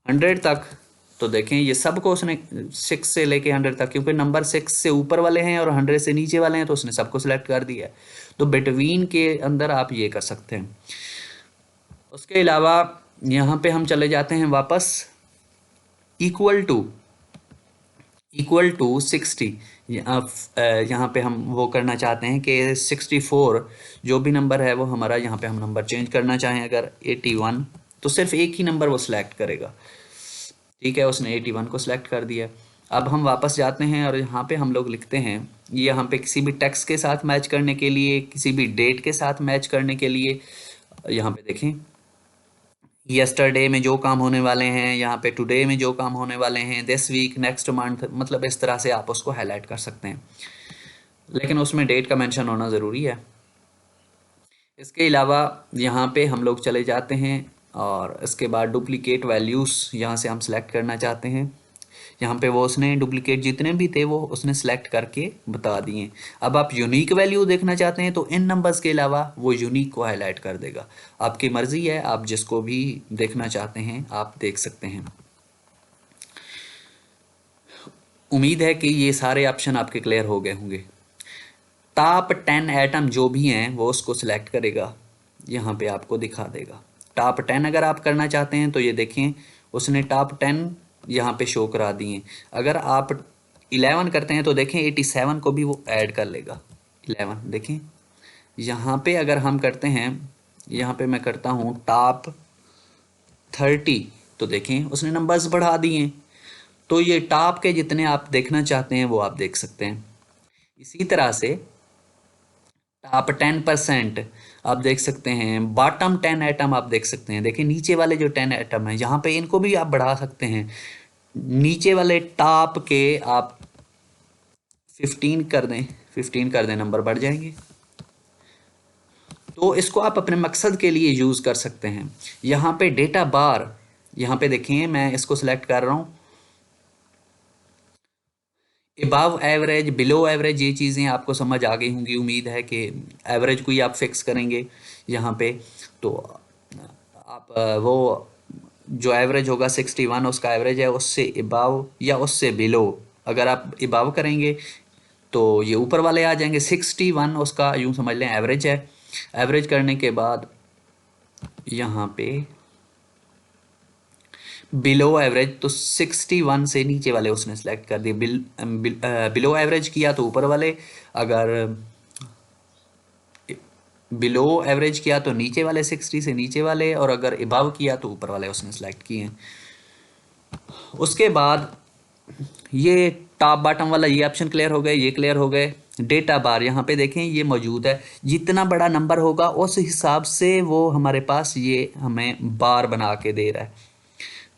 100 तक, तो देखें ये सबको उसने 6 से लेके 100 तक, क्योंकि नंबर 6 से ऊपर वाले हैं और 100 से नीचे वाले हैं, तो उसने सबको सिलेक्ट कर दिया है। तो बिटवीन के अंदर आप ये कर सकते हैं। उसके अलावा यहाँ पे हम चले जाते हैं वापस, इक्वल टू 60। यहाँ पे हम वो करना चाहते हैं कि 64 जो भी नंबर है वो हमारा, यहाँ पे हम नंबर चेंज करना चाहें अगर 81, तो सिर्फ एक ही नंबर वो सिलेक्ट करेगा। ठीक है, उसने 81 को सिलेक्ट कर दिया। अब हम वापस जाते हैं और यहाँ पे हम लोग लिखते हैं, यहाँ पे किसी भी टेक्स्ट के साथ मैच करने के लिए, किसी भी डेट के साथ मैच करने के लिए, यहाँ पे देखें यस्टरडे में जो काम होने वाले हैं, यहाँ पे टुडे में जो काम होने वाले हैं, दिस वीक, नेक्स्ट मंथ, मतलब इस तरह से आप उसको हाईलाइट कर सकते हैं, लेकिन उसमें डेट का मेंशन होना ज़रूरी है। इसके अलावा यहाँ पे हम लोग चले जाते हैं और इसके बाद डुप्लीकेट वैल्यूज़ यहाँ से हम सेलेक्ट करना चाहते हैं। यहाँ पे वो उसने डुप्लीकेट जितने भी थे वो उसने सेलेक्ट करके बता दिए। अब आप यूनिक वैल्यू देखना चाहते हैं तो इन नंबर्स के अलावा वो यूनिक को हाईलाइट कर देगा। आपकी मर्ज़ी है, आप जिसको भी देखना चाहते हैं आप देख सकते हैं। उम्मीद है कि ये सारे ऑप्शन आपके क्लियर हो गए होंगे। टॉप 10 आइटम जो भी हैं वो उसको सिलेक्ट करेगा, यहाँ पे आपको दिखा देगा। टॉप 10 अगर आप करना चाहते हैं तो ये देखें उसने टॉप 10 यहाँ पे शो करा दिए। अगर आप 11 करते हैं तो देखें 87 को भी वो ऐड कर लेगा। 11 देखें यहाँ पे अगर हम करते हैं, यहाँ पे मैं करता हूँ टॉप 30 तो देखें उसने नंबर्स बढ़ा दिए। तो ये टॉप के जितने आप देखना चाहते हैं वो आप देख सकते हैं। इसी तरह से टॉप 10% आप देख सकते हैं, बॉटम 10 आइटम आप देख सकते हैं। देखिए नीचे वाले जो 10 आइटम हैं यहाँ पे इनको भी आप बढ़ा सकते हैं। नीचे वाले टॉप के आप 15 कर दें, 15 कर दें, नंबर बढ़ जाएंगे। तो इसको आप अपने मकसद के लिए यूज़ कर सकते हैं। यहाँ पे डेटा बार, यहाँ पे देखिए मैं इसको सिलेक्ट कर रहा हूँ। अबव एवरेज, बिलो एवरेज, ये चीज़ें आपको समझ आ गई होंगी। उम्मीद है कि एवरेज को ही आप फिक्स करेंगे यहाँ पे। तो आप वो जो एवरेज होगा 61 उसका एवरेज है, उससे अबव या उससे बिलो अगर आप अबव करेंगे तो ये ऊपर वाले आ जाएंगे। 61 उसका यूँ समझ लें एवरेज है। एवरेज करने के बाद यहाँ पे बिलो एवरेज, तो 61 से नीचे वाले उसने सेलेक्ट कर दिए। बिलो एवरेज किया तो ऊपर वाले, अगर बिलो एवरेज किया तो नीचे वाले 60 से नीचे वाले, और अगर अबव किया तो ऊपर वाले उसने सेलेक्ट किए। उसके बाद ये टॉप बॉटम वाला ये ऑप्शन क्लियर हो गए, ये क्लियर हो गए। डेटा बार यहाँ पे देखें ये मौजूद है। जितना बड़ा नंबर होगा उस हिसाब से वो हमारे पास ये हमें बार बना के दे रहा है।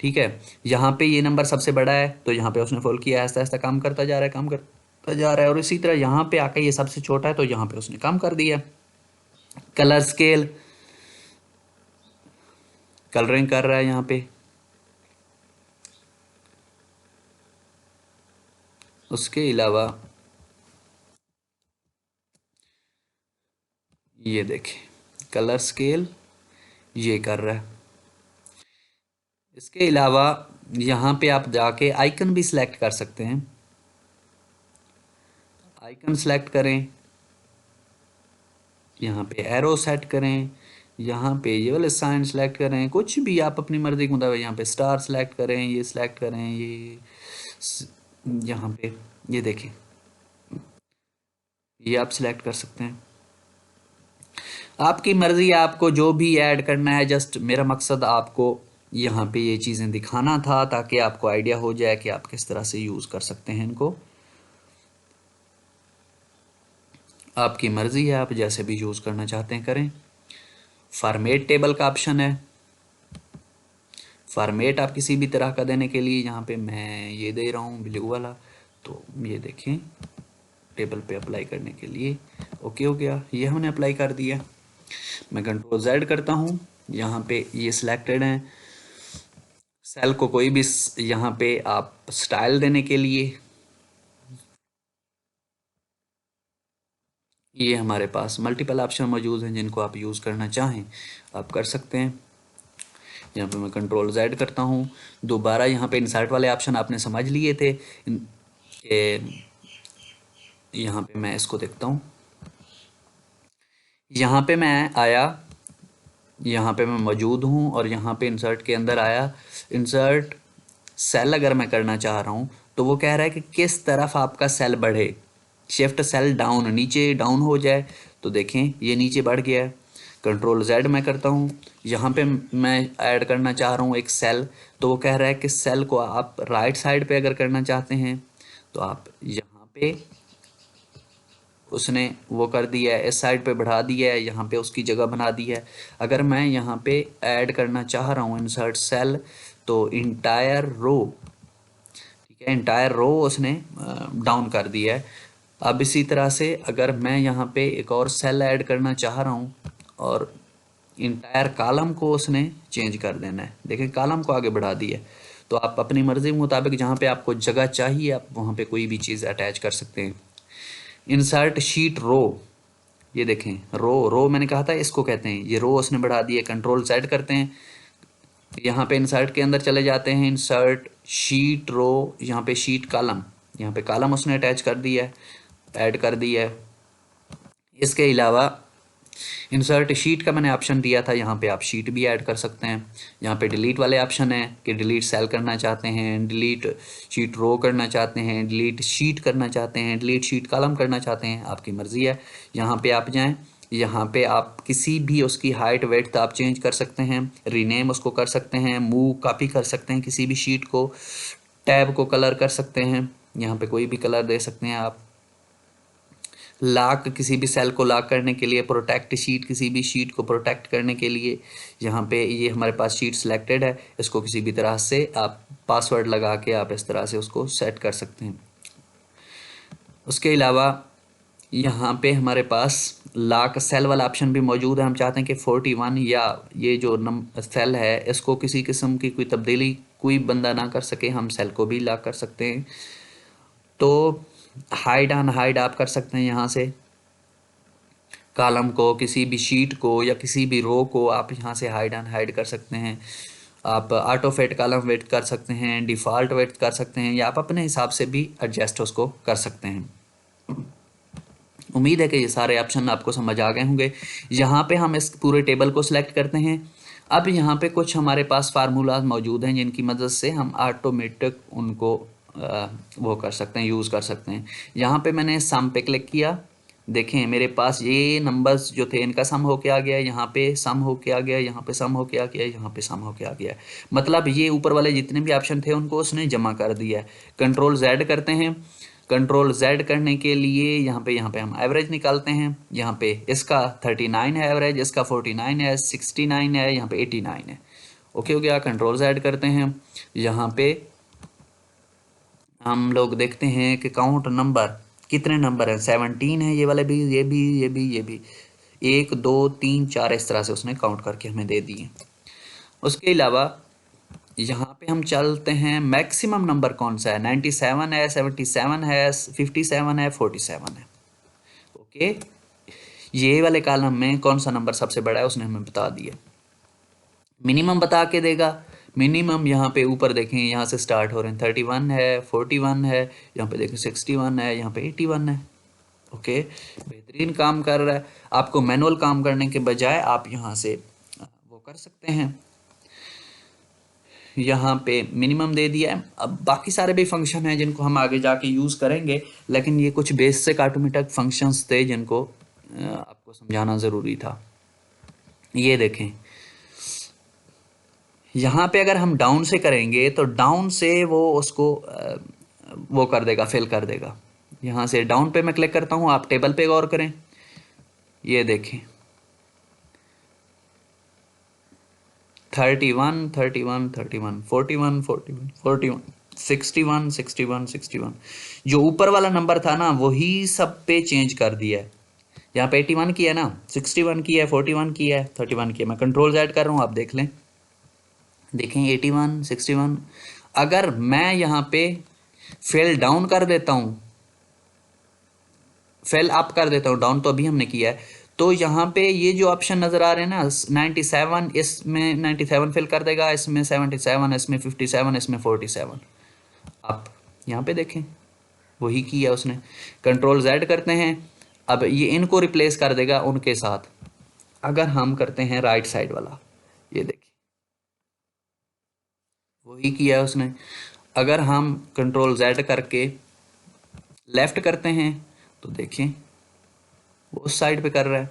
ठीक है, यहाँ पे ये नंबर सबसे बड़ा है तो यहाँ पे उसने फॉल किया, ऐसा ऐसा काम करता जा रहा है, काम करता जा रहा है। और इसी तरह यहाँ पे आके ये सबसे छोटा है तो यहाँ पे उसने काम कर दिया। कलर स्केल, कलरिंग कर रहा है यहाँ पे। उसके अलावा ये देखें कलर स्केल ये कर रहा है। इसके अलावा यहाँ पे आप जाके आइकन भी सिलेक्ट कर सकते हैं। आइकन सेलेक्ट करें, यहाँ पे एरो सेट करें, यहाँ पे ये वाले साइन सेलेक्ट करें, कुछ भी आप अपनी मर्ज़ी के मुताबिक। यहाँ पे स्टार सेलेक्ट करें, ये सेलेक्ट करें, ये यहाँ पे ये देखें ये आप सिलेक्ट कर सकते हैं। आपकी मर्ज़ी है आपको जो भी ऐड करना है। जस्ट मेरा मकसद आपको यहाँ पे ये चीज़ें दिखाना था ताकि आपको आइडिया हो जाए कि आप किस तरह से यूज़ कर सकते हैं इनको। आपकी मर्ज़ी है, आप जैसे भी यूज़ करना चाहते हैं करें। फॉर्मेट टेबल का ऑप्शन है। फॉर्मेट आप किसी भी तरह का देने के लिए, यहाँ पे मैं ये दे रहा हूँ ब्लू वाला, तो ये देखें टेबल पे अप्लाई करने के लिए ओके हो गया। ये हमने अप्लाई कर दिया। मैं कंट्रोल Z करता हूँ, यहाँ पे ये सिलेक्टेड है। सेल को कोई भी यहाँ पे आप स्टाइल देने के लिए ये हमारे पास मल्टीपल ऑप्शन मौजूद हैं, जिनको आप यूज़ करना चाहें आप कर सकते हैं। यहाँ पे मैं कंट्रोल Z करता हूँ। दोबारा यहाँ पे इंसर्ट वाले ऑप्शन आपने समझ लिए थे। यहाँ पे मैं इसको देखता हूँ, यहाँ पे मैं आया, यहाँ पे मैं मौजूद हूँ और यहाँ पे इंसर्ट के अंदर आया। इंसर्ट सेल अगर मैं करना चाह रहा हूँ तो वो कह रहा है कि किस तरफ आपका सेल बढ़े। शिफ्ट सेल डाउन, नीचे डाउन हो जाए, तो देखें ये नीचे बढ़ गया है। कंट्रोल Z मैं करता हूँ, यहाँ पे मैं ऐड करना चाह रहा हूँ एक सेल, तो वो कह रहा है कि सेल को आप राइट साइड पे अगर करना चाहते हैं तो आप यहाँ पे उसने वो कर दिया है, इस साइड पे बढ़ा दिया है, यहाँ पे उसकी जगह बना दी है। अगर मैं यहाँ पे ऐड करना चाह रहा हूँ इंसर्ट सेल, तो इंटायर रो, ठीक है, इंटायर रो उसने डाउन कर दिया है। अब इसी तरह से अगर मैं यहाँ पे एक और सेल ऐड करना चाह रहा हूँ और इंटायर कॉलम को उसने चेंज कर देना है, देखें कॉलम को आगे बढ़ा दिया है। तो आप अपनी मर्जी के मुताबिक जहाँ पे आपको जगह चाहिए आप वहाँ पे कोई भी चीज़ अटैच कर सकते हैं। इंसर्ट शीट रो, ये देखें रो, रो मैंने कहा था इसको कहते हैं, ये रो उसने बढ़ा दिए। कंट्रोल सेट करते हैं, यहाँ पे इंसर्ट के अंदर चले जाते हैं, इंसर्ट शीट रो, यहाँ पे शीट कॉलम, यहाँ पे कॉलम उसने अटैच कर दिया है, ऐड कर दिया है। इसके अलावा इंसर्ट शीट का मैंने ऑप्शन दिया था, यहाँ पे आप शीट भी ऐड कर सकते हैं। यहाँ पे डिलीट वाले ऑप्शन है कि डिलीट सेल करना चाहते हैं, डिलीट शीट रो करना चाहते हैं, डिलीट शीट करना चाहते हैं, डिलीट शीट कॉलम करना चाहते हैं, आपकी मर्ज़ी है। यहाँ पे आप जाएँ, यहाँ पे आप किसी भी उसकी हाइट वेट आप चेंज कर सकते हैं, रीनेम उसको कर सकते हैं, मूव कॉपी कर सकते हैं किसी भी शीट को, टैब को कलर कर सकते हैं, यहाँ पे कोई भी कलर दे सकते हैं आप। लॉक, किसी भी सेल को लॉक करने के लिए, प्रोटेक्ट शीट, किसी भी शीट को प्रोटेक्ट करने के लिए, यहाँ पे ये हमारे पास शीट सिलेक्टेड है, इसको किसी भी तरह से आप पासवर्ड लगा के आप इस तरह से उसको सेट कर सकते हैं। उसके अलावा यहाँ पे हमारे पास लॉक सेल वाला ऑप्शन भी मौजूद है। हम चाहते हैं कि 41 या ये जो सेल है इसको किसी किस्म की कोई तब्दीली कोई बंदा ना कर सके, हम सेल को भी लॉक कर सकते हैं। तो हाइड ऑन हाइड आप कर सकते हैं, यहाँ से कॉलम को, किसी भी शीट को या किसी भी रो को आप यहाँ से हाइड ऑन हाइड कर सकते हैं। आप ऑटो फिट कॉलम वेट कर सकते हैं, डिफ़ॉल्ट वेट कर सकते हैं, या आप अपने हिसाब से भी एडजस्ट उसको कर सकते हैं। उम्मीद है कि ये सारे ऑप्शन आपको समझ आ गए होंगे। यहाँ पे हम इस पूरे टेबल को सिलेक्ट करते हैं। अब यहाँ पे कुछ हमारे पास फार्मूलाज मौजूद हैं जिनकी मदद से हम ऑटोमेटिक उनको वो कर सकते हैं, यूज़ कर सकते हैं। यहाँ पे मैंने सम पे क्लिक किया, देखें मेरे पास ये नंबर्स जो थे इनका सम होके आ गया, यहाँ पे सम होके आ गया, यहाँ पे सम होके आ गया, यहाँ पे सम होके आ गया। मतलब ये ऊपर वाले जितने भी ऑप्शन थे उनको उसने जमा कर दिया है। कंट्रोल जेड करते हैं, कंट्रोल जेड करने के लिए यहाँ पे हम एवरेज निकालते हैं। यहाँ पे इसका 39 है एवरेज, इसका 49 है, 69 है, यहाँ पे 89 है। ओके हो गया। कंट्रोल जेड करते हैं, यहाँ पे हम लोग देखते हैं कि काउंट नंबर कितने नंबर हैं, 17 है, ये वाले भी, ये भी, ये भी, ये भी, 1 2 3 4 इस तरह से उसने काउंट करके हमें दे दिए। उसके अलावा यहाँ पे हम चलते हैं, मैक्सिमम नंबर कौन सा है, 97 है, 77 है, 57 है, 47 है। ओके, ये वाले कॉलम में कौन सा नंबर सबसे बड़ा है उसने हमें बता दिया। मिनिमम बता के देगा, मिनिमम यहाँ पे ऊपर देखें, यहाँ से स्टार्ट हो रहे हैं, 31 है, 41 है, यहाँ पे देखें 61 है, यहाँ पे 81 है। ओके, बेहतरीन काम कर रहा है। आपको मैनुअल काम करने के बजाय आप यहाँ से वो कर सकते हैं। यहाँ पे मिनिमम दे दिया है। अब बाकी सारे भी फंक्शन हैं जिनको हम आगे जाके यूज़ करेंगे, लेकिन ये कुछ बेसिक ऑटोमेटिक फंक्शंस थे जिनको आपको समझाना ज़रूरी था। ये देखें, यहाँ पे अगर हम डाउन से करेंगे तो डाउन से वो उसको वो कर देगा, फिल कर देगा। यहाँ से डाउन पे मैं क्लिक करता हूँ, आप टेबल पे गौर करें, ये देखें 31 31 31 41 41 41 61 61 61, जो ऊपर वाला नंबर था ना वही सब पे चेंज कर दिया है। यहाँ पे 81 की है ना, 61 की है, 41 की है, 31 की है। मैं कंट्रोल Z कर रहा हूँ, आप देख लें, देखें 81 61। अगर मैं यहाँ पे फेल डाउन कर देता हूँ, फेल अप कर देता हूँ, डाउन तो अभी हमने किया है, तो यहाँ पे ये जो ऑप्शन नज़र आ रहे हैं ना, 97, इसमें 97 फिल कर देगा, इसमें 77, इसमें 57, इसमें 47। आप यहाँ पे देखें वही किया उसने। कंट्रोल Z करते हैं, अब ये इनको रिप्लेस कर देगा उनके साथ। अगर हम करते हैं राइट साइड वाला, ये देखिए वही किया है उसने। अगर हम कंट्रोल Z करके लेफ़्ट करते हैं तो देखें वो उस साइड पे कर रहा है।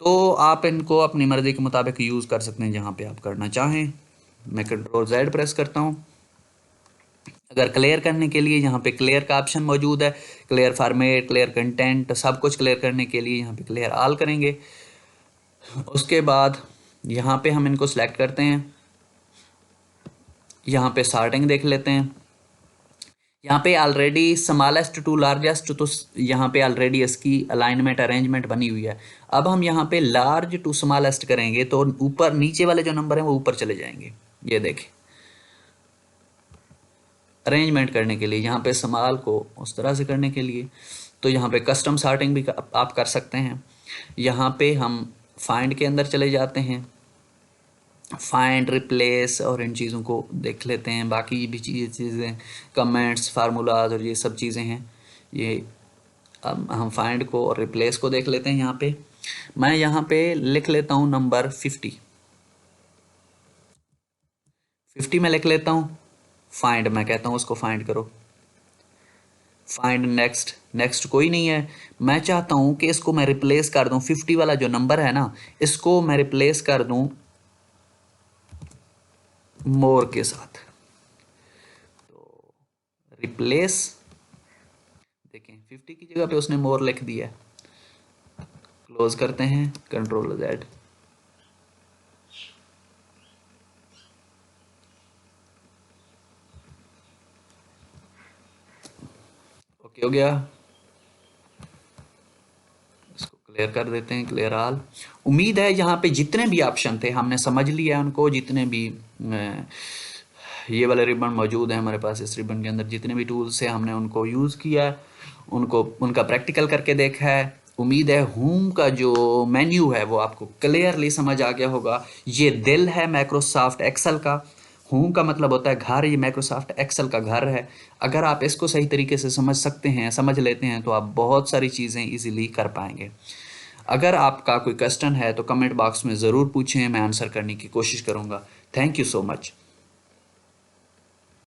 तो आप इनको अपनी मर्ज़ी के मुताबिक यूज़ कर सकते हैं जहाँ पे आप करना चाहें। मैं कंट्रोल Z प्रेस करता हूँ, अगर क्लियर करने के लिए यहाँ पे क्लियर का ऑप्शन मौजूद है, क्लियर फॉर्मेट, क्लियर कंटेंट, सब कुछ क्लियर करने के लिए यहाँ पे क्लियर ऑल करेंगे। उसके बाद यहाँ पे हम इनको सेलेक्ट करते हैं, यहाँ पे सॉर्टिंग देख लेते हैं। यहाँ पे ऑलरेडी स्मॉलेस्ट टू लार्जेस्ट, तो यहाँ पे ऑलरेडी इसकी अलाइनमेंट अरेंजमेंट बनी हुई है। अब हम यहाँ पे लार्ज टू स्मॉलेस्ट करेंगे तो ऊपर नीचे वाले जो नंबर हैं वो ऊपर चले जाएंगे। ये देखें, अरेंजमेंट करने के लिए यहाँ पे स्मॉल को उस तरह से करने के लिए, तो यहाँ पे कस्टम सॉर्टिंग भी आप कर सकते हैं। यहाँ पे हम फाइंड के अंदर चले जाते हैं, फाइंड, रिप्लेस और इन चीज़ों को देख लेते हैं। बाकी भी चीज़ें कमेंट्स, फार्मूलाज और ये सब चीज़ें हैं। ये अब हम फाइंड को और रिप्लेस को देख लेते हैं। यहाँ पे मैं यहाँ पे लिख लेता हूँ नंबर 50 में लिख लेता हूँ। फाइंड मैं कहता हूँ उसको फाइंड करो, फाइंड नेक्स्ट, नेक्स्ट कोई नहीं है। मैं चाहता हूँ कि इसको मैं रिप्लेस कर दूँ, 50 वाला जो नंबर है ना, इसको मैं रिप्लेस कर दूँ मोर के साथ। तो रिप्लेस, देखें 50 की जगह पे उसने मोर लिख दिया। क्लोज करते हैं, कंट्रोल Z। ओके हो गया, इसको क्लियर कर देते हैं, क्लियर ऑल। उम्मीद है यहाँ पे जितने भी ऑप्शन थे हमने समझ लिया उनको, जितने भी ये वाले रिबन मौजूद है हमारे पास, इस रिबन के अंदर जितने भी टूल्स है हमने उनको यूज़ किया, उनको उनका प्रैक्टिकल करके देखा है। उम्मीद है होम का जो मेन्यू है वो आपको क्लियरली समझ आ गया होगा। ये दिल है माइक्रोसॉफ्ट एक्सेल का। होम का मतलब होता है घर, ये माइक्रोसॉफ्ट एक्सेल का घर है। अगर आप इसको सही तरीके से समझ सकते हैं, समझ लेते हैं, तो आप बहुत सारी चीज़ें इजीली कर पाएंगे। अगर आपका कोई क्वेश्चन है तो कमेंट बॉक्स में ज़रूर पूछें, मैं आंसर करने की कोशिश करूँगा। Thank you so much.